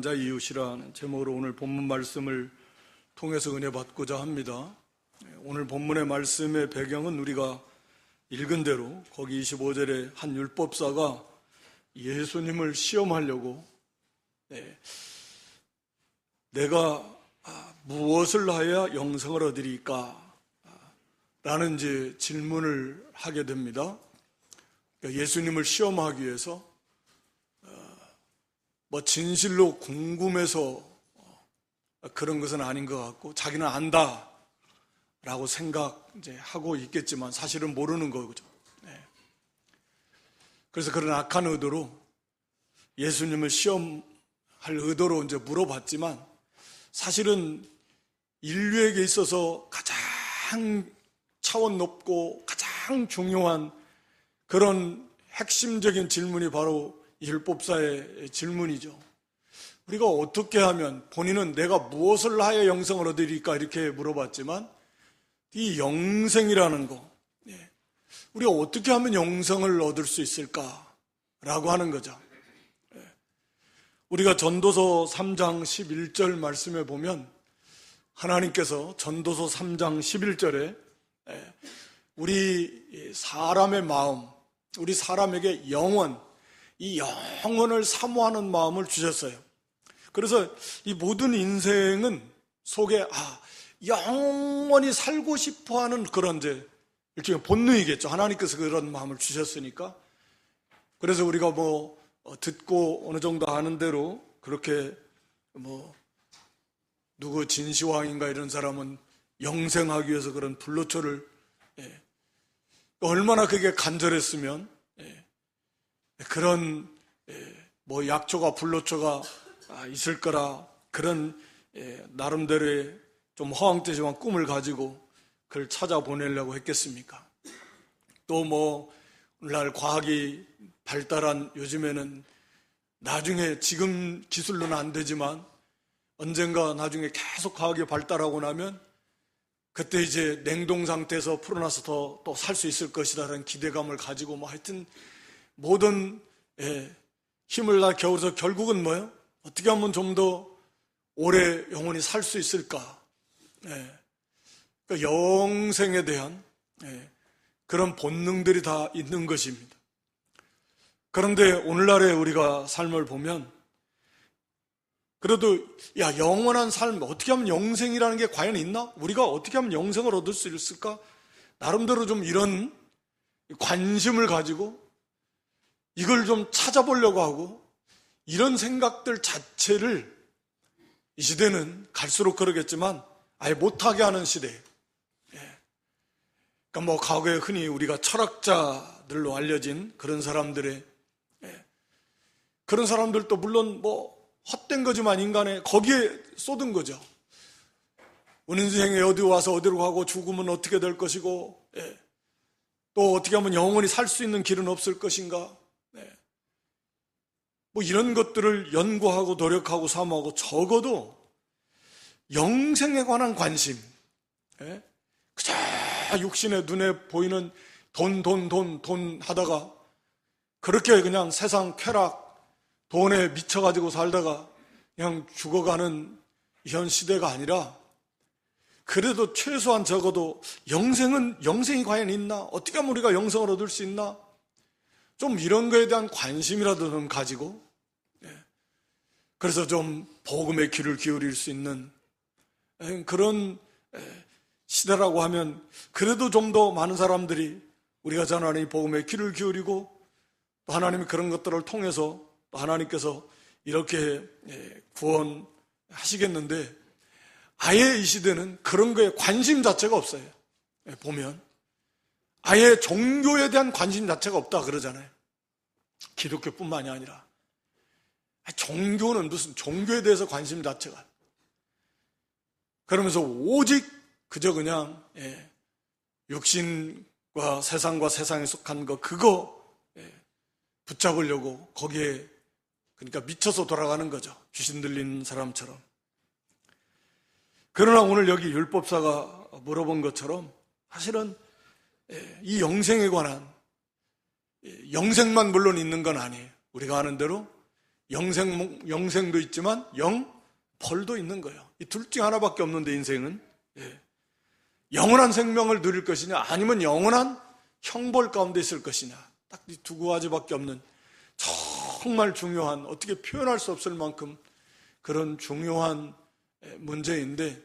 자 이웃이라는 제목으로 오늘 본문 말씀을 통해서 은혜 받고자 합니다. 오늘 본문의 말씀의 배경은 우리가 읽은 대로 거기 25절에 한 율법사가 예수님을 시험하려고 내가 무엇을 하여야 영생을 얻으리까? 라는 이제 질문을 하게 됩니다. 예수님을 시험하기 위해서 진실로 궁금해서 그런 것은 아닌 것 같고 자기는 안다라고 생각하고 있겠지만 사실은 모르는 거죠. 그래서 그런 악한 의도로 예수님을 시험할 의도로 이제 물어봤지만 사실은 인류에게 있어서 가장 차원 높고 가장 중요한 그런 핵심적인 질문이 바로 율법사의 질문이죠. 우리가 어떻게 하면, 본인은 내가 무엇을 하여 영생을 얻으리까 이렇게 물어봤지만 이 영생이라는 거, 우리가 어떻게 하면 영생을 얻을 수 있을까라고 하는 거죠. 우리가 전도서 3장 11절 말씀에 보면 하나님께서 전도서 3장 11절에 우리 사람의 마음, 우리 사람에게 영원, 이 영혼을 사모하는 마음을 주셨어요. 그래서 이 모든 인생은 속에 영원히 살고 싶어하는 그런 이제 일종의 본능이겠죠. 하나님께서 그런 마음을 주셨으니까. 그래서 우리가 듣고 어느 정도 아는 대로 그렇게 누구 진시황인가 이런 사람은 영생하기 위해서 그런 불로초를 얼마나 그게 간절했으면 그런 약초가 불로초가 있을 거라 그런 나름대로의 좀 허황되지만 꿈을 가지고 그걸 찾아보내려고 했겠습니까? 또 오늘날 과학이 발달한 요즘에는 나중에 지금 기술로는 안 되지만 언젠가 나중에 계속 과학이 발달하고 나면 그때 이제 냉동 상태에서 풀어놔서 또 살 수 있을 것이라는 기대감을 가지고 하여튼 모든 힘을 다 겨워서 결국은 뭐예요? 어떻게 하면 좀 더 오래 영원히 살 수 있을까? 그러니까 영생에 대한 그런 본능들이 다 있는 것입니다. 그런데 오늘날의 우리가 삶을 보면 그래도 영원한 삶, 어떻게 하면 영생이라는 게 과연 있나? 우리가 어떻게 하면 영생을 얻을 수 있을까? 나름대로 좀 이런 관심을 가지고 이걸 좀 찾아보려고 하고 이런 생각들 자체를 이 시대는 갈수록 그러겠지만 아예 못하게 하는 시대예요. 그러니까 과거에 흔히 우리가 철학자들로 알려진 그런 사람들의 그런 사람들도 물론 헛된 거지만 인간의 거기에 쏟은 거죠. 우리 인생에 어디 와서 어디로 가고 죽으면 어떻게 될 것이고 또 어떻게 하면 영원히 살 수 있는 길은 없을 것인가, 이런 것들을 연구하고 노력하고 사모하고 적어도 영생에 관한 관심, 그저 육신의 눈에 보이는 돈 하다가 그렇게 그냥 세상 쾌락, 돈에 미쳐가지고 살다가 그냥 죽어가는 현 시대가 아니라 그래도 최소한 적어도 영생이 과연 있나? 어떻게 하면 우리가 영생을 얻을 수 있나? 좀 이런 거에 대한 관심이라도 좀 가지고 그래서 좀 복음의 귀를 기울일 수 있는 그런 시대라고 하면 그래도 좀 더 많은 사람들이 우리가 전하는 이 복음의 귀를 기울이고 또 하나님이 그런 것들을 통해서 또 하나님께서 이렇게 구원하시겠는데 아예 이 시대는 그런 거에 관심 자체가 없어요. 보면 아예 종교에 대한 관심 자체가 없다 그러잖아요. 기독교뿐만이 아니라 종교는 무슨 종교에 대해서 관심 자체가 그러면서 오직 그저 그냥 육신과 세상에 속한 그거 붙잡으려고 거기에 그러니까 미쳐서 돌아가는 거죠. 귀신 들린 사람처럼. 그러나 오늘 여기 율법사가 물어본 것처럼 사실은 이 영생에 관한 영생만 물론 있는 건 아니에요. 우리가 아는 대로 영생도 있지만 영벌도 있는 거예요. 이 둘 중 하나밖에 없는데 인생은 영원한 생명을 누릴 것이냐 아니면 영원한 형벌 가운데 있을 것이냐, 딱 이 두 가지밖에 없는 정말 중요한, 어떻게 표현할 수 없을 만큼 그런 중요한 문제인데,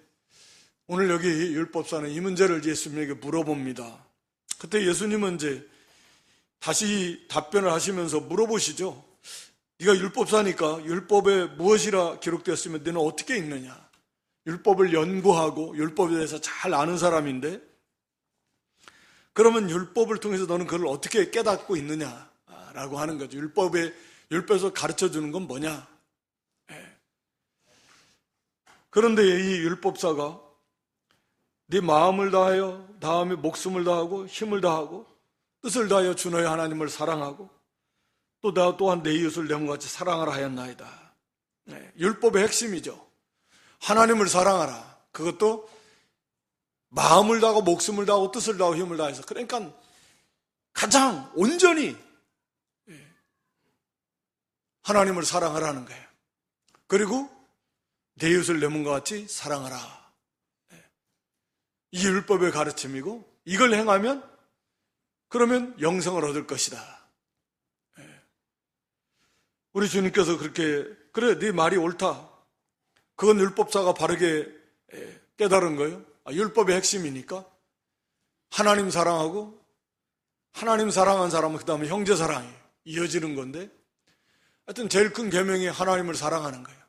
오늘 여기 율법사는 이 문제를 예수님에게 물어봅니다. 그때 예수님은 이제 다시 답변을 하시면서 물어보시죠. 네가 율법사니까 율법에 무엇이라 기록되었으면 너는 어떻게 읽느냐? 율법을 연구하고 율법에 대해서 잘 아는 사람인데, 그러면 율법을 통해서 너는 그걸 어떻게 깨닫고 있느냐라고 하는 거죠. 율법에서 가르쳐 주는 건 뭐냐? 그런데 이 율법사가 네 마음을 다하여, 다음에 목숨을 다하고 힘을 다하고 뜻을 다하여 주 너의 하나님을 사랑하고 또한 내 이웃을 내 몸과 같이 사랑하라 하였나이다. 율법의 핵심이죠. 하나님을 사랑하라. 그것도 마음을 다하고 목숨을 다하고 뜻을 다하고 힘을 다해서, 그러니까 가장 온전히 하나님을 사랑하라는 거예요. 그리고 내 이웃을 내 몸과 같이 사랑하라. 이 율법의 가르침이고, 이걸 행하면 그러면 영생을 얻을 것이다. 우리 주님께서 그렇게, 그래 네 말이 옳다, 그건 율법사가 바르게 깨달은 거예요. 율법의 핵심이니까 하나님 사랑하고, 하나님 사랑한 사람은 그 다음에 형제 사랑이 이어지는 건데, 하여튼 제일 큰 계명이 하나님을 사랑하는 거예요.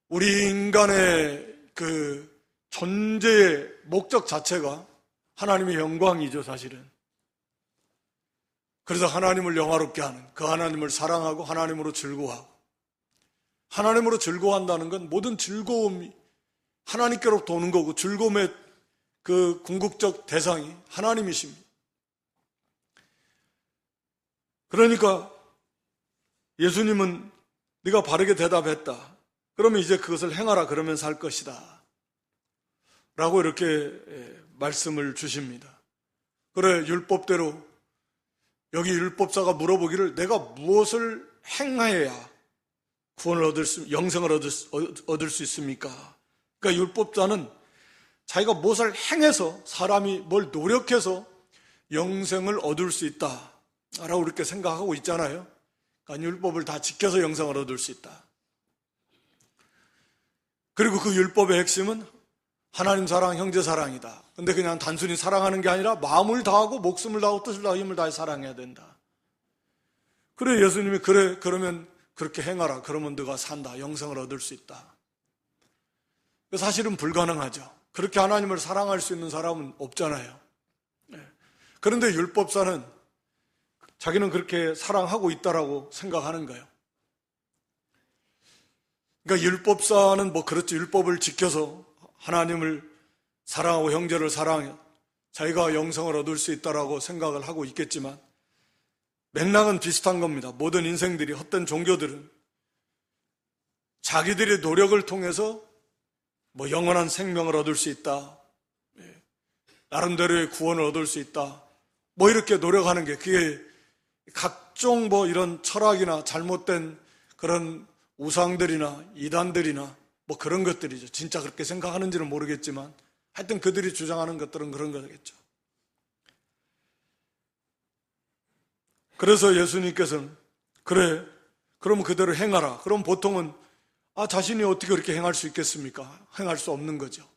우리 인간의 그 존재의 목적 자체가 하나님의 영광이죠, 사실은. 그래서 하나님을 영화롭게 하는, 그 하나님을 사랑하고 하나님으로 즐거워하고, 하나님으로 즐거워한다는 건 모든 즐거움이 하나님께로부터 오는 거고, 즐거움의 그 궁극적 대상이 하나님이십니다. 그러니까 예수님은 네가 바르게 대답했다, 그러면 이제 그것을 행하라, 그러면 살 것이다 라고 이렇게 말씀을 주십니다. 그래, 율법대로, 여기 율법사가 물어보기를 내가 무엇을 행해야 구원을 영생을 얻을 수 있습니까? 그러니까 율법자는 자기가 무엇을 행해서, 사람이 뭘 노력해서 영생을 얻을 수 있다라고 이렇게 생각하고 있잖아요. 그러니까 율법을 다 지켜서 영생을 얻을 수 있다. 그리고 그 율법의 핵심은 하나님 사랑, 형제 사랑이다. 근데 그냥 단순히 사랑하는 게 아니라 마음을 다하고 목숨을 다하고 뜻을 다하고 힘을 다해 사랑해야 된다. 그래, 예수님이 그래, 그러면 그렇게 행하라. 그러면 너가 산다. 영생을 얻을 수 있다. 사실은 불가능하죠. 그렇게 하나님을 사랑할 수 있는 사람은 없잖아요. 그런데 율법사는 자기는 그렇게 사랑하고 있다라고 생각하는 거예요. 그러니까 율법사는 뭐 그렇지, 율법을 지켜서 하나님을 사랑하고 형제를 사랑해 자기가 영생을 얻을 수 있다라고 생각을 하고 있겠지만, 맥락은 비슷한 겁니다. 모든 인생들이, 헛된 종교들은 자기들의 노력을 통해서 뭐 영원한 생명을 얻을 수 있다, 나름대로의 구원을 얻을 수 있다, 뭐 이렇게 노력하는 게, 그게 각종 뭐 이런 철학이나 잘못된 그런 우상들이나 이단들이나 뭐 그런 것들이죠. 진짜 그렇게 생각하는지는 모르겠지만 하여튼 그들이 주장하는 것들은 그런 거겠죠. 그래서 예수님께서는 그래, 그럼 그대로 행하라. 그럼 보통은 자신이 어떻게 그렇게 행할 수 있겠습니까? 행할 수 없는 거죠.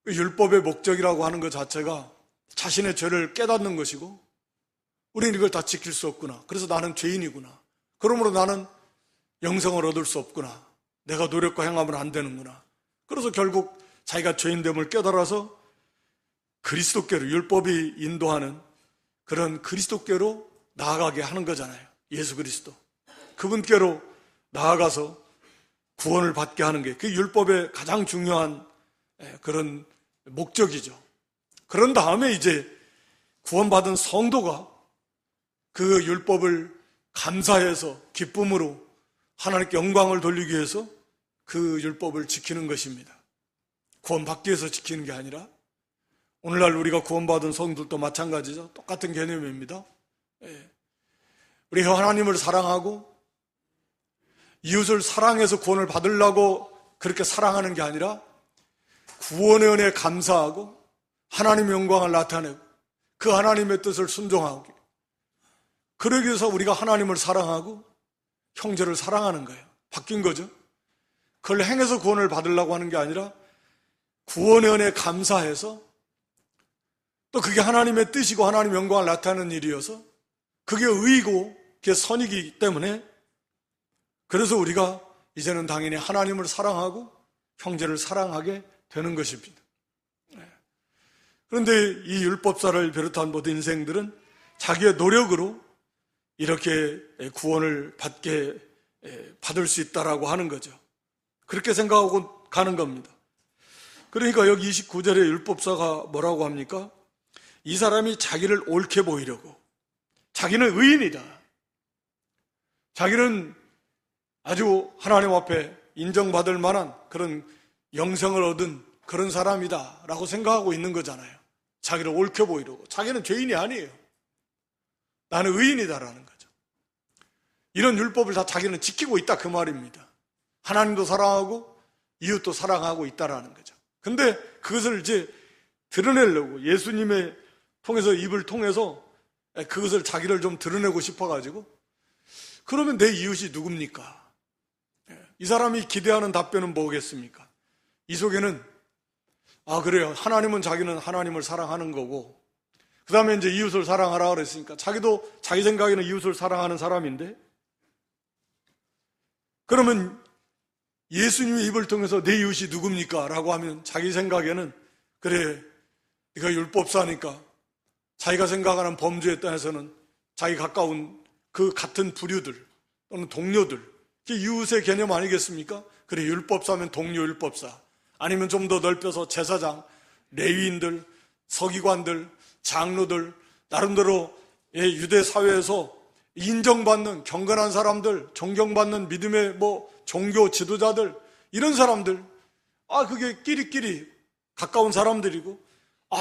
율법의 목적이라고 하는 것 자체가 자신의 죄를 깨닫는 것이고, 우리는 이걸 다 지킬 수 없구나. 그래서 나는 죄인이구나. 그러므로 나는 영생을 얻을 수 없구나. 내가 노력과 행하면 안 되는구나. 그래서 결국 자기가 죄인됨을 깨달아서 그리스도께로, 율법이 인도하는 그런 그리스도께로 나아가게 하는 거잖아요. 예수 그리스도. 그분께로 나아가서 구원을 받게 하는 게 그 율법의 가장 중요한 그런 목적이죠. 그런 다음에 이제 구원받은 성도가 그 율법을 감사해서 기쁨으로 하나님께 영광을 돌리기 위해서 그 율법을 지키는 것입니다. 구원받기 위해서 지키는 게 아니라, 오늘날 우리가 구원받은 성도들도 마찬가지죠. 똑같은 개념입니다. 우리 하나님을 사랑하고 이웃을 사랑해서 구원을 받으려고 그렇게 사랑하는 게 아니라 구원의 은혜에 감사하고 하나님의 영광을 나타내고 그 하나님의 뜻을 순종하고, 그러기 위해서 우리가 하나님을 사랑하고 형제를 사랑하는 거예요. 바뀐 거죠. 그걸 행해서 구원을 받으려고 하는 게 아니라 구원의 은혜에 감사해서, 또 그게 하나님의 뜻이고 하나님의 영광을 나타내는 일이어서 그게 의이고 그게 선이기 때문에, 그래서 우리가 이제는 당연히 하나님을 사랑하고 형제를 사랑하게 되는 것입니다. 그런데 이 율법사를 비롯한 모든 인생들은 자기의 노력으로 이렇게 구원을 받을 수 있다라고 하는 거죠. 그렇게 생각하고 가는 겁니다. 그러니까 여기 29절에 율법사가 뭐라고 합니까? 이 사람이 자기를 옳게 보이려고, 자기는 의인이다, 자기는 아주 하나님 앞에 인정받을 만한 그런 영생을 얻은 그런 사람이다 라고 생각하고 있는 거잖아요. 자기를 옳게 보이려고. 자기는 죄인이 아니에요. 나는 의인이다라는 거죠. 이런 율법을 다 자기는 지키고 있다 그 말입니다. 하나님도 사랑하고 이웃도 사랑하고 있다라는 거죠. 근데 그것을 이제 드러내려고 예수님의 통해서, 입을 통해서 그것을 자기를 좀 드러내고 싶어가지고, 그러면 내 이웃이 누굽니까? 이 사람이 기대하는 답변은 뭐겠습니까? 이 속에는 그래요, 하나님은 자기는 하나님을 사랑하는 거고, 그 다음에 이제 이웃을 사랑하라 그랬으니까 자기도 자기 생각에는 이웃을 사랑하는 사람인데, 그러면 예수님의 입을 통해서 내 이웃이 누굽니까? 라고 하면 자기 생각에는, 그래, 네가 율법사니까 자기가 생각하는 범죄에 따라서는 자기 가까운 그 같은 부류들 또는 동료들, 그게 이웃의 개념 아니겠습니까? 그래, 율법사면 동료 율법사, 아니면 좀 더 넓혀서 제사장, 레위인들, 서기관들, 장로들, 나름대로 유대 사회에서 인정받는 경건한 사람들, 존경받는 믿음의 종교 지도자들, 이런 사람들, 그게 끼리끼리 가까운 사람들이고,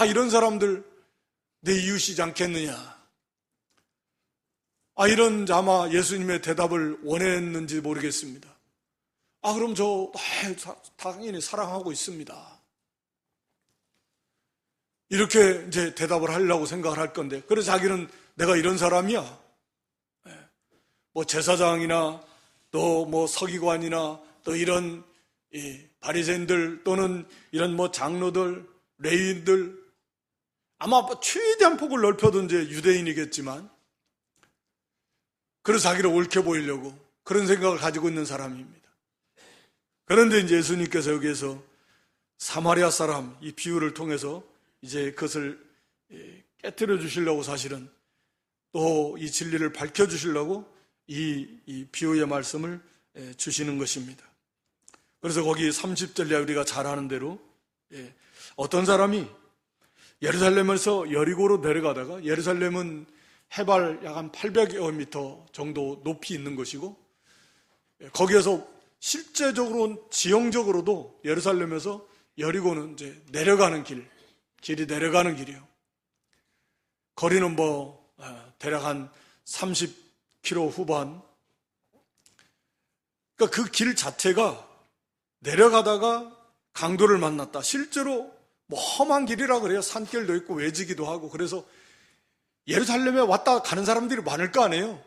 이런 사람들 내 이웃이지 않겠느냐. 이런 아마 예수님의 대답을 원했는지 모르겠습니다. 그럼 저 당연히 사랑하고 있습니다, 이렇게 이제 대답을 하려고 생각을 할 건데, 그래서 자기는 내가 이런 사람이야, 제사장이나 또 서기관이나 또 이런 바리새인들 또는 이런 장로들, 레위인들, 아마 최대한 폭을 넓혀도 이제 유대인이겠지만, 그래서 자기를 옳게 보이려고 그런 생각을 가지고 있는 사람입니다. 그런데 이제 예수님께서 여기에서 사마리아 사람 이 비유를 통해서 이제 그것을 깨트려 주시려고, 사실은 또 이 진리를 밝혀 주시려고 이 비유의 말씀을 주시는 것입니다. 그래서 거기 30절에 우리가 잘 아는 대로 어떤 사람이 예루살렘에서 여리고로 내려가다가, 예루살렘은 해발 약 한 800여 미터 정도 높이 있는 것이고, 거기에서 실제적으로 지형적으로도 예루살렘에서 여리고는 이제 내려가는 길이 내려가는 길이에요. 거리는 대략 한 30km 후반. 그러니까 그 길 자체가 내려가다가 강도를 만났다, 실제로 험한 길이라 그래요. 산길도 있고 외지기도 하고. 그래서 예루살렘에 왔다 가는 사람들이 많을 거 아니에요.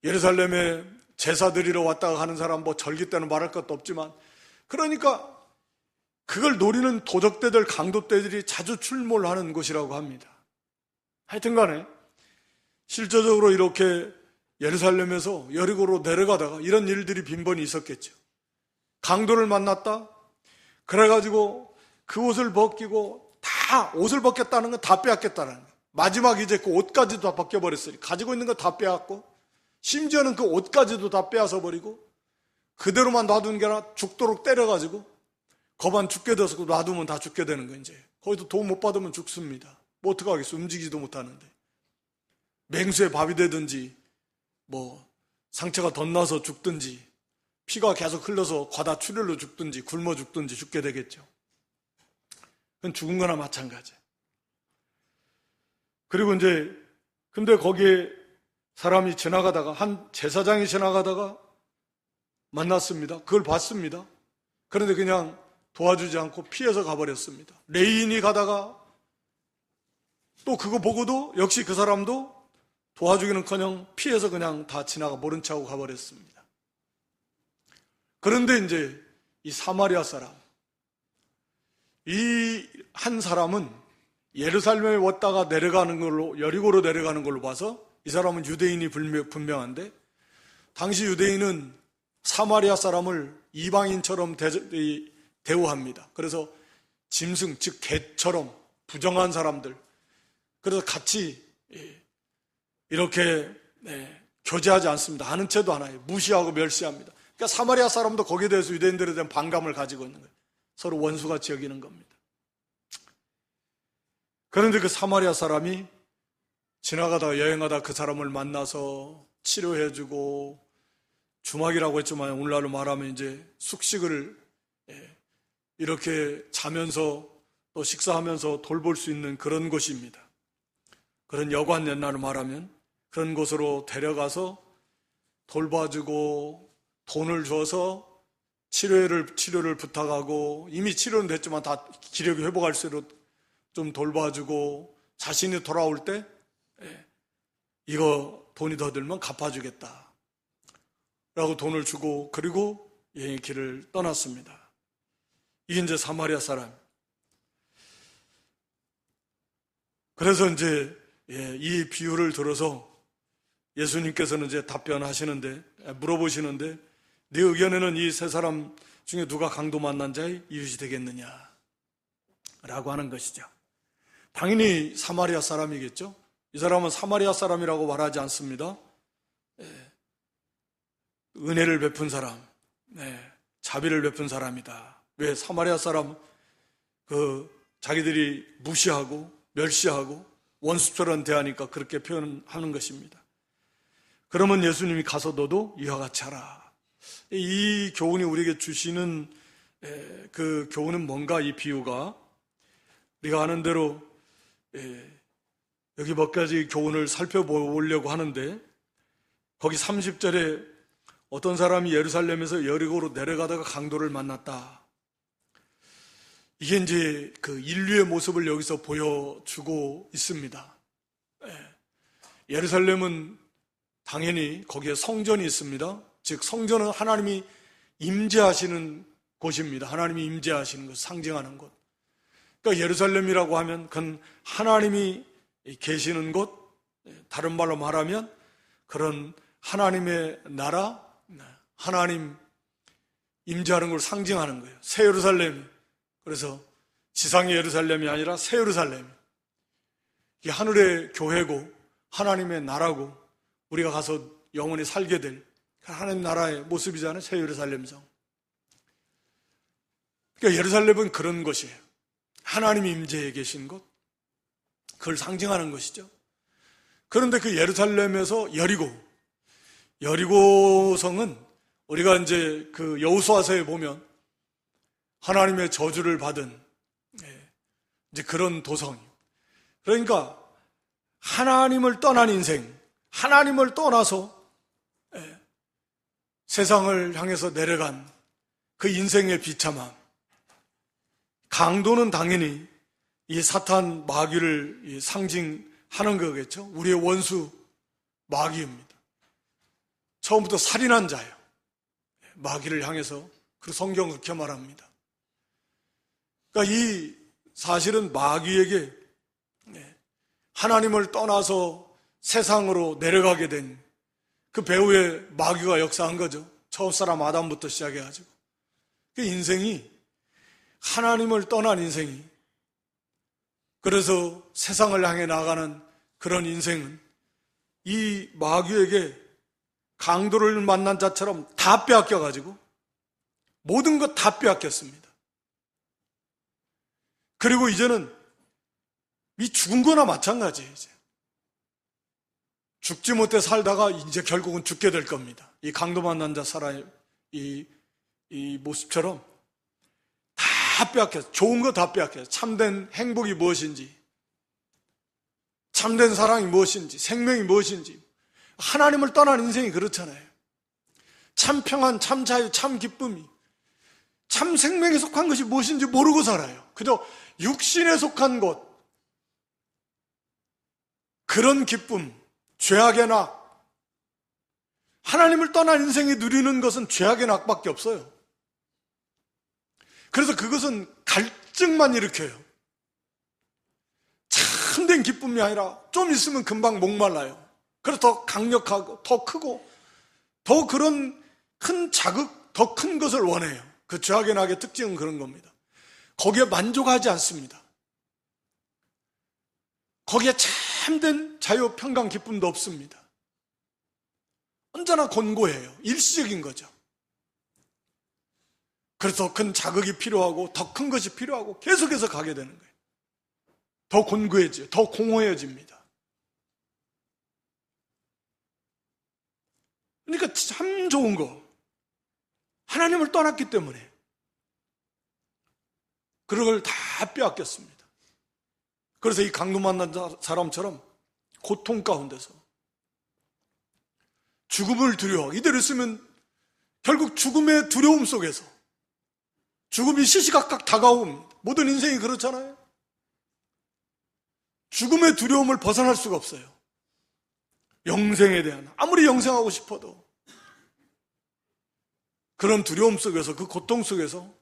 예루살렘에 제사 드리러 왔다가 가는 사람, 절기 때는 말할 것도 없지만, 그러니까 그걸 노리는 도적대들, 강도떼들이 자주 출몰하는 곳이라고 합니다. 하여튼 간에 실제적으로 이렇게 예루살렘에서 여리고로 내려가다가 이런 일들이 빈번히 있었겠죠. 강도를 만났다, 그래가지고 그 옷을 벗기고, 다 옷을 벗겼다는 건 다 빼앗겠다는 거예요. 마지막 이제 그 옷까지도 다 벗겨버렸으니 가지고 있는 거 다 빼앗고, 심지어는 그 옷까지도 다 빼앗아 버리고, 그대로만 놔두는 게 아니라 죽도록 때려가지고 거반 죽게 돼서 놔두면 다 죽게 되는 거예요. 이제 거기도 도움 못 받으면 죽습니다. 어떡하겠어, 움직이지도 못하는데. 맹수의 밥이 되든지 상처가 덧나서 죽든지, 피가 계속 흘러서 과다출혈로 죽든지 굶어 죽든지 죽게 되겠죠. 그건 죽은 거나 마찬가지예요. 그리고 이제 근데 거기에 사람이 지나가다가, 한 제사장이 지나가다가 만났습니다. 그걸 봤습니다. 그런데 그냥 도와주지 않고 피해서 가버렸습니다. 레인이 가다가 또 그거 보고도 역시 그 사람도 도와주기는커녕 피해서 그냥 다 지나가 모른 척하고 가버렸습니다. 그런데 이제 이 사마리아 사람, 이 한 사람은 예루살렘에 왔다가 내려가는 걸로, 여리고로 내려가는 걸로 봐서 이 사람은 유대인이 분명한데, 당시 유대인은 사마리아 사람을 이방인처럼 대우합니다. 그래서 짐승, 즉 개처럼 부정한 사람들, 그래서 같이 이렇게 교제하지 않습니다. 아는 체도 않아요. 무시하고 멸시합니다. 그러니까 사마리아 사람도 거기에 대해서 유대인들에 대한 반감을 가지고 있는 거예요. 서로 원수같이 여기는 겁니다. 그런데 그 사마리아 사람이 지나가다가 여행하다 그 사람을 만나서 치료해주고, 주막이라고 했지만 오늘날로 말하면 이제 숙식을 이렇게 자면서 또 식사하면서 돌볼 수 있는 그런 곳입니다. 그런 여관, 옛날로 말하면 그런 곳으로 데려가서 돌봐주고 돈을 줘서 치료를 부탁하고, 이미 치료는 됐지만 다 기력이 회복할 수 있도록 좀 돌봐주고, 자신이 돌아올 때 이거 돈이 더 들면 갚아주겠다 라고 돈을 주고, 그리고 여행의 길을 떠났습니다. 이게 이제 사마리아 사람. 그래서 이제 이 비유를 들어서 예수님께서는 이제 답변하시는데, 물어보시는데, 네 의견에는 이 세 사람 중에 누가 강도 만난 자의 이웃이 되겠느냐 라고 하는 것이죠. 당연히 사마리아 사람이겠죠. 이 사람은 사마리아 사람이라고 말하지 않습니다. 은혜를 베푼 사람, 자비를 베푼 사람이다. 왜? 사마리아 사람 자기들이 무시하고 멸시하고 원수처럼 대하니까 그렇게 표현하는 것입니다. 그러면 예수님이 가서 너도 이와 같이 하라. 이 교훈이 우리에게 주시는 그 교훈은 뭔가, 이 비유가 우리가 아는 대로 여기 몇 가지 교훈을 살펴보려고 하는데, 거기 30절에 어떤 사람이 예루살렘에서 여리고로 내려가다가 강도를 만났다. 이게 이제 그 인류의 모습을 여기서 보여주고 있습니다. 예루살렘은 당연히 거기에 성전이 있습니다. 즉 성전은 하나님이 임재하시는 곳입니다. 하나님이 임재하시는 것, 상징하는 곳. 그러니까 예루살렘이라고 하면 그건 하나님이 계시는 곳, 다른 말로 말하면 그런 하나님의 나라, 하나님 임재하는 걸 상징하는 거예요. 새 예루살렘. 그래서 지상의 예루살렘이 아니라 새 예루살렘. 이게 하늘의 교회고 하나님의 나라고 우리가 가서 영원히 살게 될 하나님 나라의 모습이잖아요. 새 예루살렘 성. 그러니까 예루살렘은 그런 것이에요. 하나님이 임재해 계신 곳, 그걸 상징하는 것이죠. 그런데 그 예루살렘에서 여리고성은 우리가 이제 그 여호수아서에 보면 하나님의 저주를 받은 이제 그런 도성이에요. 그러니까 하나님을 떠난 인생, 하나님을 떠나서 세상을 향해서 내려간 그 인생의 비참함. 강도는 당연히 이 사탄 마귀를 상징하는 거겠죠. 우리의 원수 마귀입니다. 처음부터 살인한 자예요. 마귀를 향해서. 그 성경은 그렇게 말합니다. 그러니까 이 사실은 마귀에게 하나님을 떠나서 세상으로 내려가게 된 그 배후에 마귀가 역사한 거죠. 처음 사람 아담부터 시작해가지고. 그 인생이, 하나님을 떠난 인생이, 그래서 세상을 향해 나가는 그런 인생은 이 마귀에게 강도를 만난 자처럼 다 빼앗겨가지고 모든 것 다 빼앗겼습니다. 그리고 이제는 이 죽은 거나 마찬가지예요. 이제 죽지 못해 살다가 이제 결국은 죽게 될 겁니다. 이 강도 만난 자 사람의 이 모습처럼 다 빼앗겼어요. 좋은 거 다 빼앗겼어요. 참된 행복이 무엇인지, 참된 사랑이 무엇인지, 생명이 무엇인지 하나님을 떠난 인생이 그렇잖아요. 참 평안, 참 자유, 참 기쁨이, 참 생명에 속한 것이 무엇인지 모르고 살아요. 그저 육신에 속한 것, 그런 기쁨, 죄악의 낙, 하나님을 떠난 인생이 누리는 것은 죄악의 낙밖에 없어요. 그래서 그것은 갈증만 일으켜요. 참된 기쁨이 아니라 좀 있으면 금방 목말라요. 그래서 더 강력하고 더 크고 더 그런 큰 자극, 더 큰 것을 원해요. 그 죄악의 낙의 특징은 그런 겁니다. 거기에 만족하지 않습니다. 거기에 참된 자유, 평강, 기쁨도 없습니다. 언제나 곤고해요. 일시적인 거죠. 그래서 더 큰 자극이 필요하고 더 큰 것이 필요하고 계속해서 가게 되는 거예요. 더 곤고해져요. 더 공허해집니다. 그러니까 참 좋은 거, 하나님을 떠났기 때문에 그런 걸 다 빼앗겼습니다. 그래서 이 강도 만난 사람처럼 고통 가운데서 죽음을 두려워, 이대로 있으면 결국 죽음의 두려움 속에서, 죽음이 시시각각 다가온 모든 인생이 그렇잖아요. 죽음의 두려움을 벗어날 수가 없어요. 영생에 대한, 아무리 영생하고 싶어도 그런 두려움 속에서, 그 고통 속에서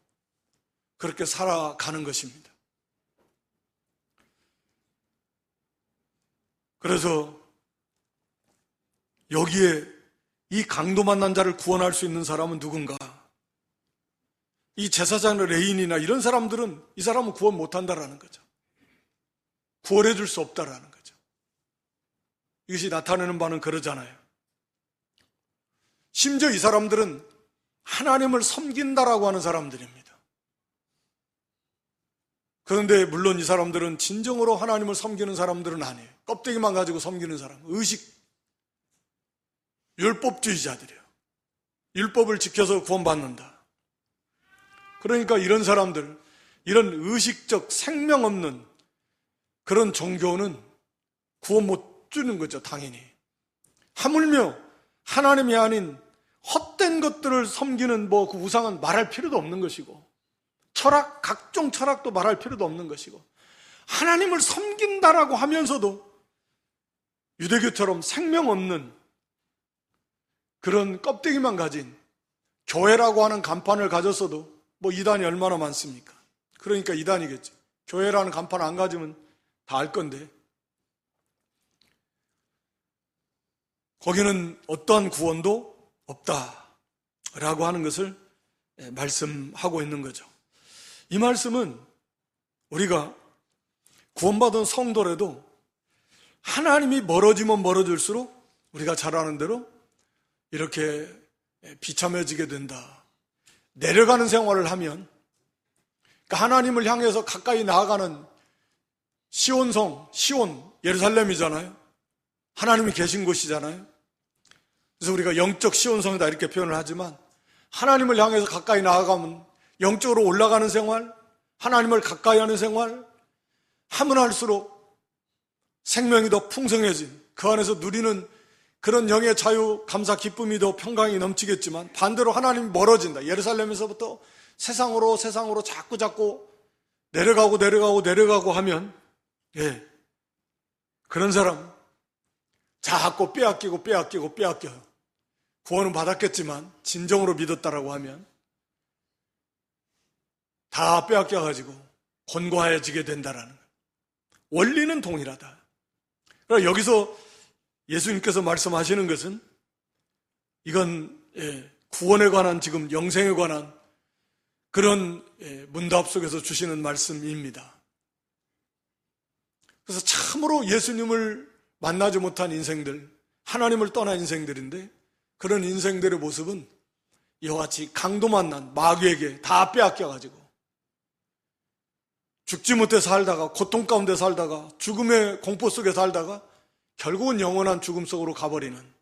그렇게 살아가는 것입니다. 그래서 여기에 이 강도 만난 자를 구원할 수 있는 사람은 누군가? 이 제사장 레인이나 이런 사람들은 이 사람은 구원 못한다라는 거죠. 구원해 줄 수 없다라는 거죠. 이것이 나타내는 바는 그러잖아요. 심지어 이 사람들은 하나님을 섬긴다라고 하는 사람들입니다. 그런데 물론 이 사람들은 진정으로 하나님을 섬기는 사람들은 아니에요. 껍데기만 가지고 섬기는 사람, 의식, 율법주의자들이에요. 율법을 지켜서 구원받는다. 그러니까 이런 사람들, 이런 의식적 생명 없는 그런 종교는 구원 못 주는 거죠, 당연히. 하물며 하나님이 아닌 헛된 것들을 섬기는 그 우상은 말할 필요도 없는 것이고, 철학, 각종 철학도 말할 필요도 없는 것이고, 하나님을 섬긴다라고 하면서도 유대교처럼 생명 없는 그런 껍데기만 가진 교회라고 하는 간판을 가졌어도 이단이 얼마나 많습니까? 그러니까 이단이겠지. 교회라는 간판 안 가지면 다 알 건데, 거기는 어떠한 구원도 없다라고 하는 것을 말씀하고 있는 거죠. 이 말씀은 우리가 구원받은 성도라도 하나님이 멀어지면 멀어질수록 우리가 잘 아는 대로 이렇게 비참해지게 된다. 내려가는 생활을 하면, 그러니까 하나님을 향해서 가까이 나아가는 시온성, 시온, 예루살렘이잖아요. 하나님이 계신 곳이잖아요. 그래서 우리가 영적 시온성이다 이렇게 표현을 하지만, 하나님을 향해서 가까이 나아가면 영적으로 올라가는 생활, 하나님을 가까이 하는 생활, 하면 할수록 생명이 더 풍성해진, 그 안에서 누리는 그런 영의 자유, 감사, 기쁨이 더 평강이 넘치겠지만, 반대로 하나님이 멀어진다. 예루살렘에서부터 세상으로 자꾸 내려가고 하면, 그런 사람 자꾸 빼앗기고 구원은 받았겠지만 진정으로 믿었다라고 하면 다 빼앗겨가지고 곤고해지게 된다라는 거예요. 원리는 동일하다. 그러니까 여기서 예수님께서 말씀하시는 것은, 이건 구원에 관한, 지금 영생에 관한 그런 문답 속에서 주시는 말씀입니다. 그래서 참으로 예수님을 만나지 못한 인생들, 하나님을 떠난 인생들인데, 그런 인생들의 모습은 이와 같이 강도 만난 마귀에게 다 빼앗겨가지고 죽지 못해 살다가, 고통 가운데 살다가, 죽음의 공포 속에 살다가 결국은 영원한 죽음 속으로 가버리는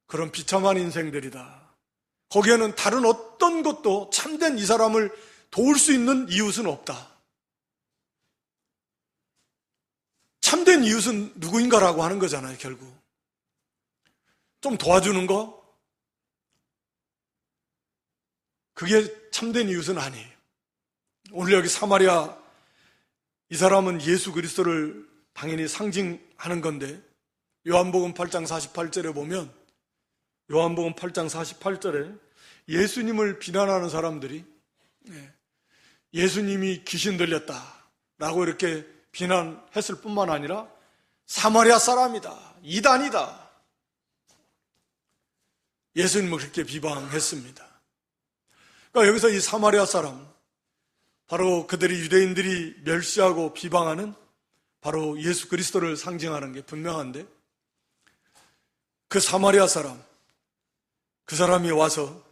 그런 비참한 인생들이다. 거기에는 다른 어떤 것도 참된 이 사람을 도울 수 있는 이웃은 없다. 참된 이웃은 누구인가라고 하는 거잖아요, 결국. 좀 도와주는 거? 그게 참된 이웃은 아니에요. 오늘 여기 사마리아 이 사람은 예수 그리스도를 당연히 상징하는 건데 요한복음 8장 48절에 보면 요한복음 8장 48절에 예수님을 비난하는 사람들이 예수님이 귀신 들렸다라고 이렇게 비난했을 뿐만 아니라 사마리아 사람이다, 이단이다, 예수님을 그렇게 비방했습니다. 그러니까 여기서 이 사마리아 사람, 바로 그들이 유대인들이 멸시하고 비방하는 바로 예수 그리스도를 상징하는 게 분명한데, 그 사마리아 사람, 그 사람이 와서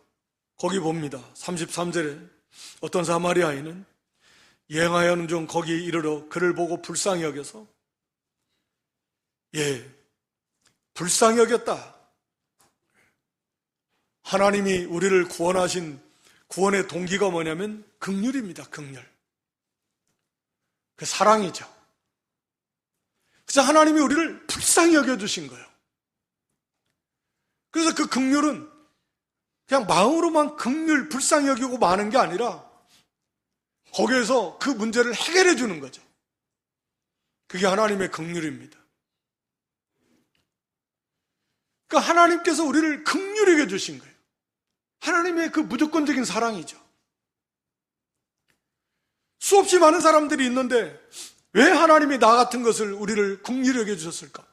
거기 봅니다. 33절에 어떤 사마리아인은 여행하여는 중 거기 이르러 그를 보고 불쌍히 여겨서, 불쌍히 여겼다. 하나님이 우리를 구원하신 구원의 동기가 뭐냐면 긍휼입니다. 긍휼. 그 사랑이죠. 그래서 하나님이 우리를 불쌍히 여겨주신 거예요. 그래서 그 긍휼은 그냥 마음으로만 긍휼, 불쌍히 여기고 마는 게 아니라 거기에서 그 문제를 해결해 주는 거죠. 그게 하나님의 긍휼입니다. 그러니까 하나님께서 우리를 긍휼히 여겨주신 거예요. 하나님의 그 무조건적인 사랑이죠. 수없이 많은 사람들이 있는데 왜 하나님이 나 같은 것을 우리를 긍휼히 여겨주셨을까?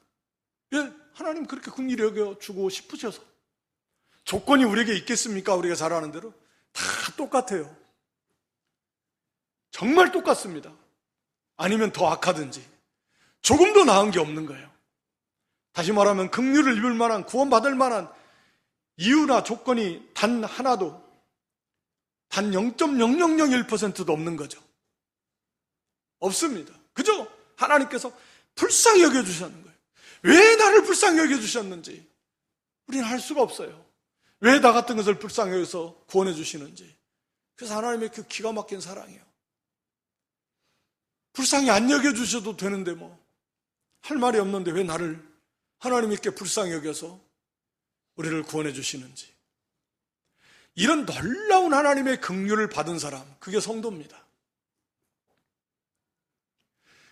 왜 하나님 그렇게 긍휼히 여겨주고 싶으셔서. 조건이 우리에게 있겠습니까? 우리가 잘 아는 대로 다 똑같아요. 정말 똑같습니다. 아니면 더 악하든지 조금 더 나은 게 없는 거예요. 다시 말하면 긍휼을 입을 만한, 구원받을 만한 이유나 조건이 단 하나도, 단 0.0001%도 없는 거죠. 없습니다. 그저 하나님께서 불쌍히 여겨주셨는 거예요. 왜 나를 불쌍히 여겨주셨는지 우리는 알 수가 없어요. 왜 나 같은 것을 불쌍히 여겨서 구원해 주시는지. 그래서 하나님의 그 기가 막힌 사랑이에요. 불쌍히 안 여겨주셔도 되는데 할 말이 없는데 왜 나를 하나님이 이렇게 불쌍히 여겨서 우리를 구원해 주시는지. 이런 놀라운 하나님의 긍휼을 받은 사람, 그게 성도입니다.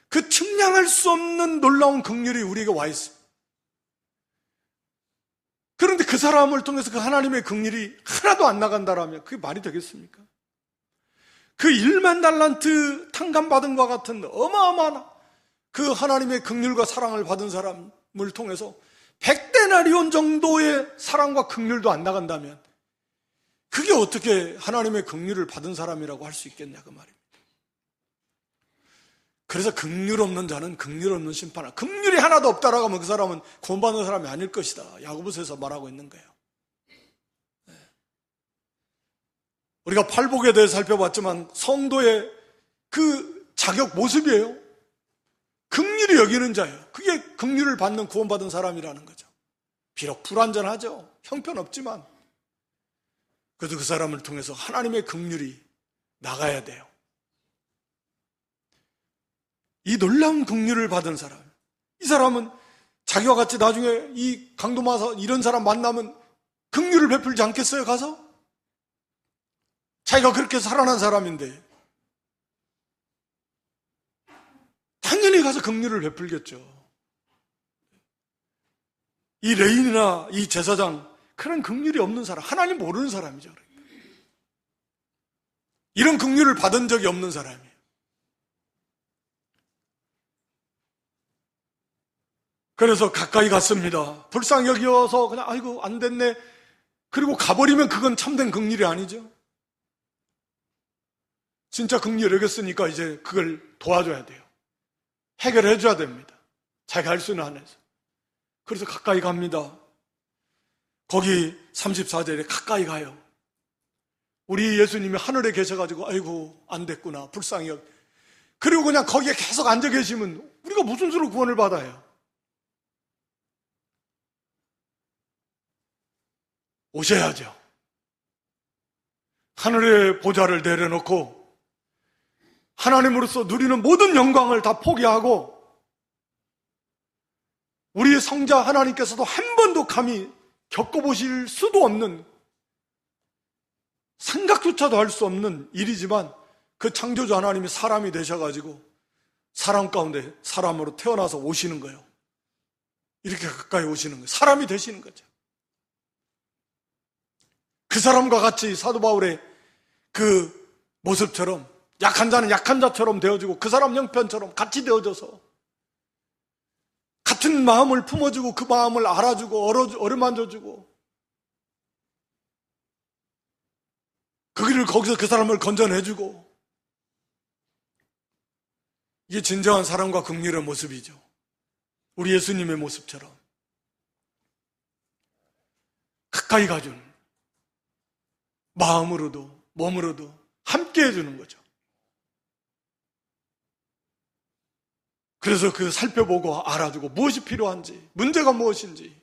그 측량할 수 없는 놀라운 긍휼이 우리에게 와 있습니다. 그런데 그 사람을 통해서 그 하나님의 긍휼이 하나도 안 나간다라면 그게 말이 되겠습니까? 그 1만 달란트 탕감받은 것과 같은 어마어마한 그 하나님의 긍휼과 사랑을 받은 사람을 통해서 100데나리온 정도의 사랑과 긍휼도 안 나간다면 그게 어떻게 하나님의 긍휼을 받은 사람이라고 할 수 있겠냐 그 말입니다. 그래서 긍휼 없는 자는 긍휼 없는 심판을, 긍휼이 하나도 없다라고 하면 그 사람은 구원받는 사람이 아닐 것이다. 야고보서에서 말하고 있는 거예요. 우리가 팔복에 대해 살펴봤지만 성도의 그 자격 모습이에요. 긍휼히 여기는 자예요. 그게 긍휼을 받는 구원받은 사람이라는 거죠. 비록 불완전하죠. 형편없지만 그래도 그 사람을 통해서 하나님의 긍휼이 나가야 돼요. 이 놀라운 긍휼을 받은 사람, 이 사람은 자기와 같이 나중에 이 강도마서 이런 사람 만나면 긍휼을 베풀지 않겠어요? 가서? 자기가 그렇게 살아난 사람인데 당연히 가서 긍휼을 베풀겠죠. 이 레인이나 이 제사장, 그런 긍휼이 없는 사람, 하나님 모르는 사람이죠. 이런 긍휼을 받은 적이 없는 사람이에요. 그래서 가까이 갔습니다. 불쌍히 여겨서 그냥 아이고 안 됐네. 그리고 가버리면 그건 참된 긍휼이 아니죠. 진짜 긍휼을 여겼으니까 이제 그걸 도와줘야 돼요. 해결해 줘야 됩니다. 자기가 할 수 있는 한에서. 그래서 가까이 갑니다. 거기 34절에 가까이 가요. 우리 예수님이 하늘에 계셔가지고 아이고 안 됐구나 불쌍히 여겨. 그리고 그냥 거기에 계속 앉아 계시면 우리가 무슨 수로 구원을 받아요? 오셔야죠. 하늘의 보좌를 내려놓고 하나님으로서 누리는 모든 영광을 다 포기하고 우리의 성자 하나님께서도 한 번도 감히 겪어보실 수도 없는, 생각조차도 할 수 없는 일이지만 그 창조주 하나님이 사람이 되셔가지고 사람 가운데 사람으로 태어나서 오시는 거예요. 이렇게 가까이 오시는 거예요. 사람이 되시는 거죠. 그 사람과 같이 사도 바울의 그 모습처럼 약한 자는 약한 자처럼 되어지고 그 사람 형편처럼 같이 되어져서 같은 마음을 품어주고 그 마음을 알아주고 어루만져주고 거기서 그 사람을 건져내주고, 이게 진정한 사랑과 긍휼의 모습이죠. 우리 예수님의 모습처럼 가까이 가주는, 마음으로도 몸으로도 함께 해주는 거죠. 그래서 그 살펴보고 알아주고 무엇이 필요한지, 문제가 무엇인지,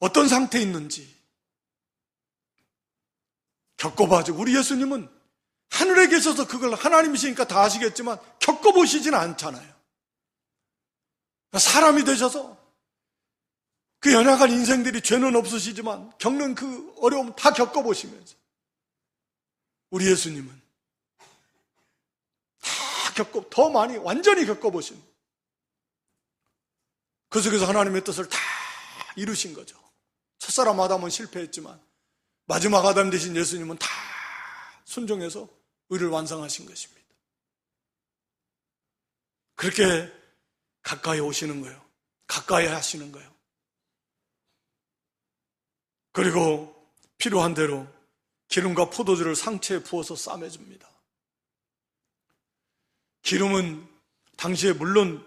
어떤 상태에 있는지 겪어봐주고, 우리 예수님은 하늘에 계셔서 그걸 하나님이시니까 다 아시겠지만 겪어보시지는 않잖아요. 사람이 되셔서 그 연약한 인생들이 죄는 없으시지만 겪는 그 어려움 다 겪어보시면서, 우리 예수님은 다 더 많이 완전히 겪어보신, 그 속에서 하나님의 뜻을 다 이루신 거죠. 첫사람 아담은 실패했지만 마지막 아담 되신 예수님은 다 순종해서 의를 완성하신 것입니다. 그렇게 가까이 오시는 거예요. 가까이 하시는 거예요. 그리고 필요한 대로 기름과 포도주를 상체에 부어서 싸매줍니다. 기름은 당시에 물론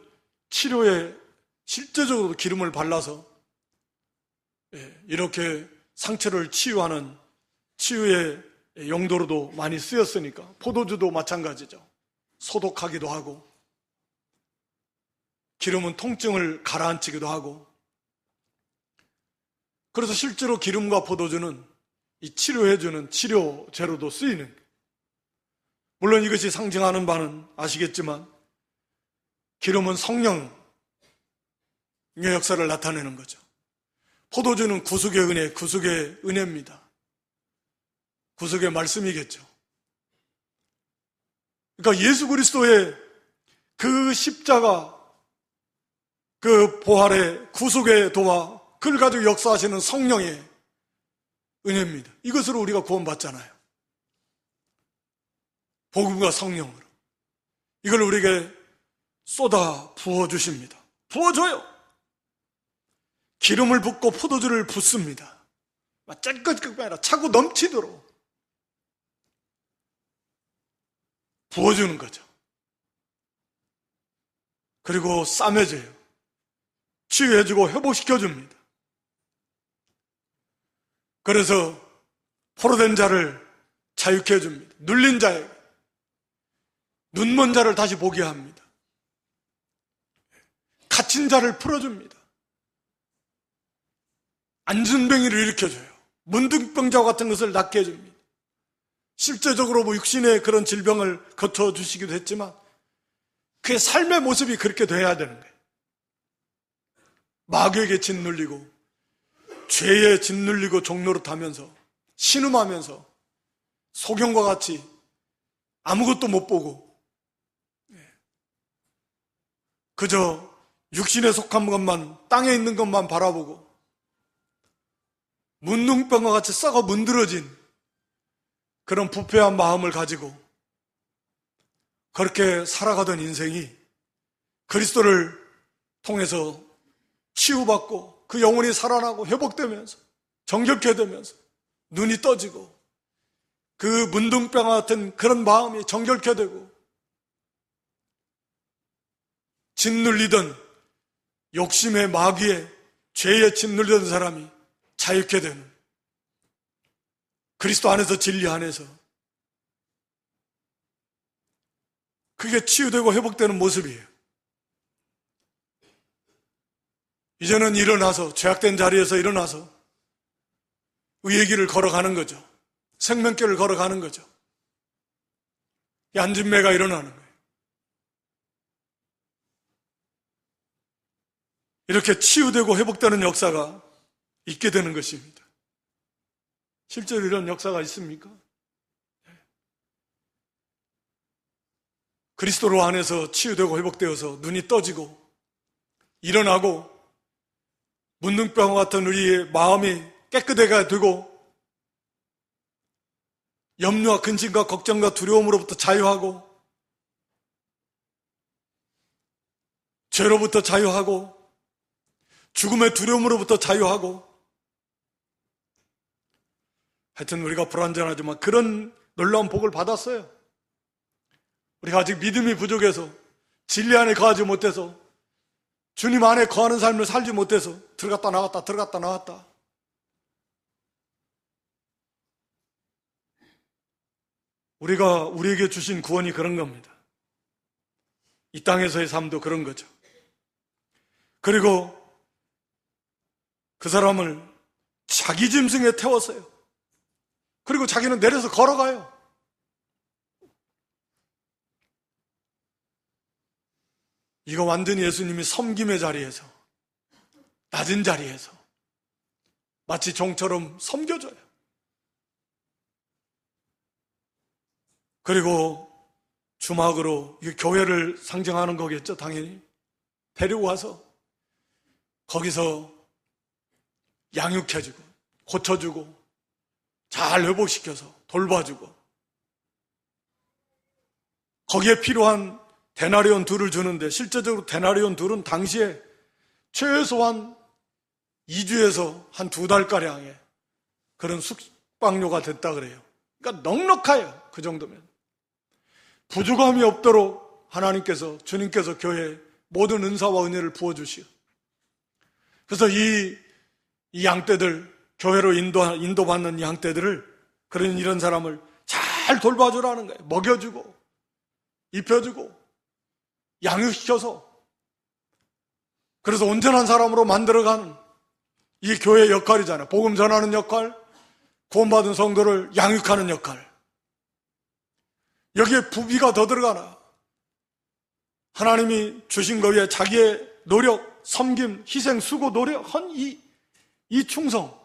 치료에 실제적으로 기름을 발라서 이렇게 상처를 치유하는 치유의 용도로도 많이 쓰였으니까, 포도주도 마찬가지죠. 소독하기도 하고, 기름은 통증을 가라앉히기도 하고, 그래서 실제로 기름과 포도주는 이 치료해주는 치료제로도 쓰이는, 물론 이것이 상징하는 바는 아시겠지만 기름은 성령의 역사를 나타내는 거죠. 포도주는 구속의 은혜, 구속의 은혜입니다. 구속의 말씀이겠죠. 그러니까 예수 그리스도의 그 십자가, 그 부활의 구속의 도와 그걸 가지고 역사하시는 성령의 은혜입니다. 이것으로 우리가 구원받잖아요. 복음과 성령으로 이걸 우리에게 쏟아 부어주십니다. 부어줘요. 기름을 붓고 포도주를 붓습니다. ጨ끝끝이 아니라 차고 넘치도록 부어주는 거죠. 그리고 싸매줘요. 치유해주고 회복시켜줍니다. 그래서 포로된 자를 자유케 해줍니다. 눌린 자에게, 눈먼 자를 다시 보게 합니다. 갇힌 자를 풀어줍니다. 안진뱅이를 일으켜줘요. 문둥병자와 같은 것을 낫게 해줍니다. 실제적으로 육신의 그런 질병을 거쳐주시기도 했지만 그의 삶의 모습이 그렇게 돼야 되는 거예요. 마귀에게 짓눌리고 죄에 짓눌리고 종노릇하면서 신음하면서 소경과 같이 아무것도 못 보고 그저 육신에 속한 것만, 땅에 있는 것만 바라보고 문둥병과 같이 썩어 문드러진 그런 부패한 마음을 가지고 그렇게 살아가던 인생이 그리스도를 통해서 치유받고 그 영혼이 살아나고 회복되면서 정결케 되면서 눈이 떠지고 그 문둥병 같은 그런 마음이 정결케 되고 짓눌리던 욕심의 마귀에 죄에 짓눌리던 사람이 자유케 되는, 그리스도 안에서 진리 안에서 그게 치유되고 회복되는 모습이에요. 이제는 일어나서 죄악된 자리에서 일어나서 의의 길을 걸어가는 거죠. 생명길을 걸어가는 거죠. 안진매가 일어나는 거예요. 이렇게 치유되고 회복되는 역사가 있게 되는 것입니다. 실제로 이런 역사가 있습니까? 그리스도로 안에서 치유되고 회복되어서 눈이 떠지고 일어나고 문둥병 같은 우리의 마음이 깨끗하게 되고 염려와 근심과 걱정과 두려움으로부터 자유하고 죄로부터 자유하고 죽음의 두려움으로부터 자유하고 하여튼 우리가 불완전하지만 그런 놀라운 복을 받았어요. 우리가 아직 믿음이 부족해서 진리 안에 거하지 못해서 주님 안에 거하는 삶을 살지 못해서 들어갔다 나왔다 들어갔다 나왔다. 우리에게 주신 구원이 그런 겁니다. 이 땅에서의 삶도 그런 거죠. 그리고 그 사람을 자기 짐승에 태웠어요. 그리고 자기는 내려서 걸어가요. 이거 완전히 예수님이 섬김의 자리에서, 낮은 자리에서 마치 종처럼 섬겨줘요. 그리고 주막으로, 이 교회를 상징하는 거겠죠, 당연히. 데리고 와서 거기서 양육해주고 고쳐주고 잘 회복시켜서 돌봐주고 거기에 필요한 데나리온 둘을 주는데, 실제적으로 데나리온 둘은 당시에 최소한 2주에서 한 2달가량의 그런 숙박료가 됐다 그래요. 그러니까 넉넉해요. 그 정도면. 부족함이 없도록 하나님께서, 주님께서 교회에 모든 은사와 은혜를 부어주시오. 그래서 이 양떼들, 교회로 인도받는 양떼들을, 그런 이런 사람을 잘 돌봐주라는 거예요. 먹여주고 입혀주고 양육시켜서, 그래서 온전한 사람으로 만들어가는 이 교회의 역할이잖아요. 복음 전하는 역할, 구원받은 성도를 양육하는 역할. 여기에 부비가 더 들어가나? 하나님이 주신 것 위에 자기의 노력, 섬김, 희생, 수고, 노력한 이 충성,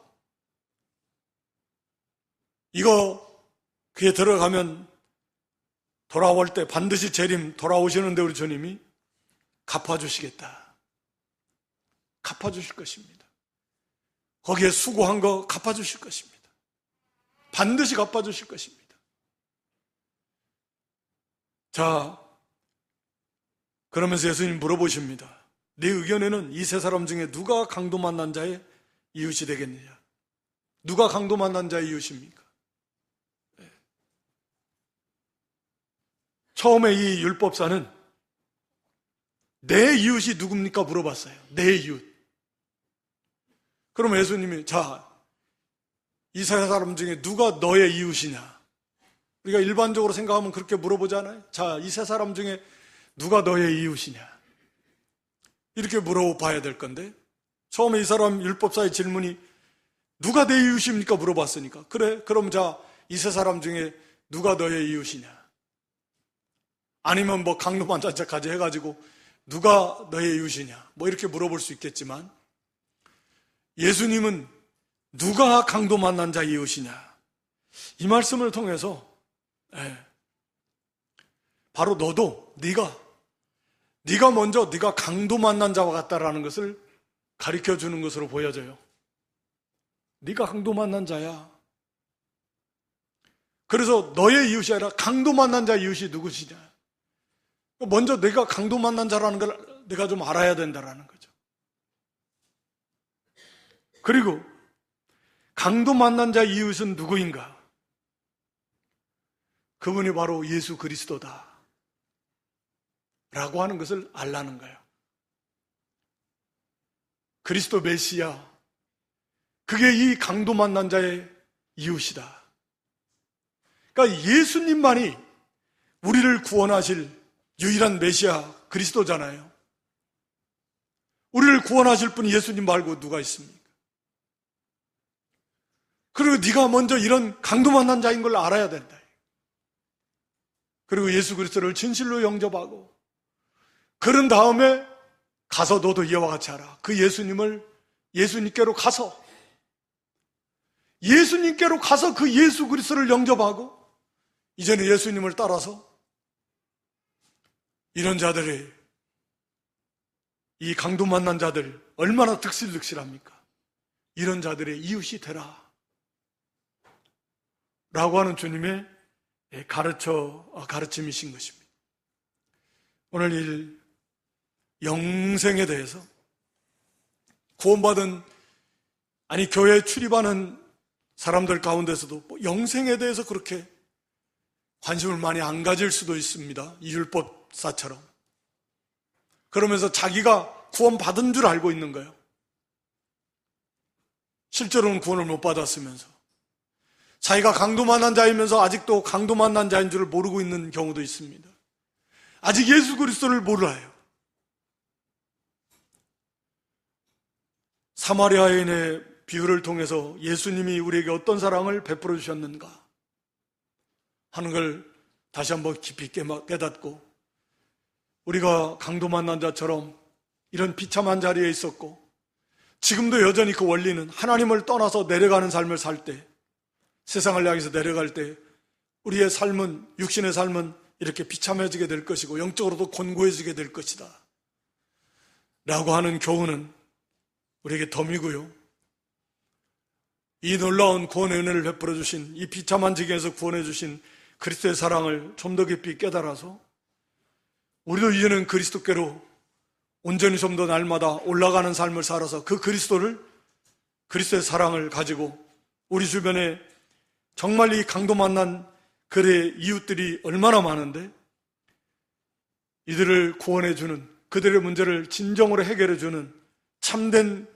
이거 그에 들어가면 돌아올 때 반드시 재림 돌아오시는데 우리 주님이 갚아주시겠다. 갚아주실 것입니다. 거기에 수고한 거 갚아주실 것입니다. 반드시 갚아주실 것입니다. 자, 그러면서 예수님 물어보십니다. 네 의견에는 이 세 사람 중에 누가 강도 만난 자의 이웃이 되겠느냐? 누가 강도 만난 자의 이웃입니까? 네. 처음에 이 율법사는 내 이웃이 누굽니까? 물어봤어요. 내 이웃. 그럼 예수님이, 자, 이 세 사람 중에 누가 너의 이웃이냐? 우리가 일반적으로 생각하면 그렇게 물어보잖아요. 자, 이 세 사람 중에 누가 너의 이웃이냐? 이렇게 물어봐야 될 건데, 처음에 이 사람 율법사의 질문이 누가 내 이웃입니까? 물어봤으니까. 그래, 그럼 자, 이 세 사람 중에 누가 너의 이웃이냐? 아니면 뭐 강도만자까지 해가지고 누가 너의 이웃이냐? 뭐 이렇게 물어볼 수 있겠지만, 예수님은 누가 강도 만난 자의 이웃이냐? 이 말씀을 통해서 바로 너도 네가 먼저 네가 강도 만난 자와 같다라는 것을 가르쳐 주는 것으로 보여져요. 네가 강도 만난 자야. 그래서 너의 이웃이 아니라 강도 만난 자의 이웃이 누구시냐? 먼저 내가 강도 만난 자라는 걸 내가 좀 알아야 된다라는 거죠. 그리고 강도 만난 자의 이웃은 누구인가? 그분이 바로 예수 그리스도다 라고 하는 것을 알라는 거예요. 그리스도 메시아, 그게 이 강도 만난 자의 이웃이다. 그러니까 예수님만이 우리를 구원하실 유일한 메시아 그리스도잖아요. 우리를 구원하실 분이 예수님 말고 누가 있습니까? 그리고 네가 먼저 이런 강도 만난 자인 걸 알아야 된다. 그리고 예수 그리스도를 진실로 영접하고, 그런 다음에 가서 너도 이와 같이 하라. 그 예수님께로 가서 예수님께로 가서 그 예수 그리스도를 영접하고 이제는 예수님을 따라서 이런 자들의, 이 강도 만난 자들 얼마나 득실득실합니까? 이런 자들의 이웃이 되라 라고 하는 주님의 가르침이신 것입니다. 오늘 이 영생에 대해서 구원받은, 교회에 출입하는 사람들 가운데서도 영생에 대해서 그렇게 관심을 많이 안 가질 수도 있습니다. 이 율법사처럼. 그러면서 자기가 구원받은 줄 알고 있는 거예요. 실제로는 구원을 못 받았으면서. 자기가 강도 만난 자이면서 아직도 강도 만난 자인 줄 모르고 있는 경우도 있습니다. 아직 예수 그리스도를 몰라요. 사마리아 여인의 비유를 통해서 예수님이 우리에게 어떤 사랑을 베풀어 주셨는가 하는 걸 다시 한번 깊이 깨닫고, 우리가 강도 만난 자처럼 이런 비참한 자리에 있었고 지금도 여전히 그 원리는 하나님을 떠나서 내려가는 삶을 살 때, 세상을 향해서 내려갈 때 우리의 삶은, 육신의 삶은 이렇게 비참해지게 될 것이고 영적으로도 곤고해지게 될 것이다 라고 하는 교훈은 우리에게 덤이고요. 이 놀라운 구원의 은혜를 베풀어 주신, 이 비참한 지경에서 구원해 주신 그리스도의 사랑을 좀 더 깊이 깨달아서 우리도 이제는 그리스도께로 온전히 좀 더 날마다 올라가는 삶을 살아서 그 그리스도의 사랑을 가지고 우리 주변에 정말 이 강도 만난 그의 이웃들이 얼마나 많은데 이들을 구원해주는, 그들의 문제를 진정으로 해결해주는 참된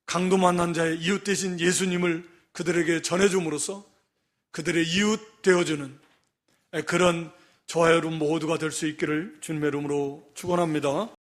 강도 만난 자의 이웃 되신 예수님을 그들에게 전해줌으로써 그들의 이웃 되어주는 그런 저와 여러분 모두가 될 수 있기를 주님의 이름으로 축원합니다.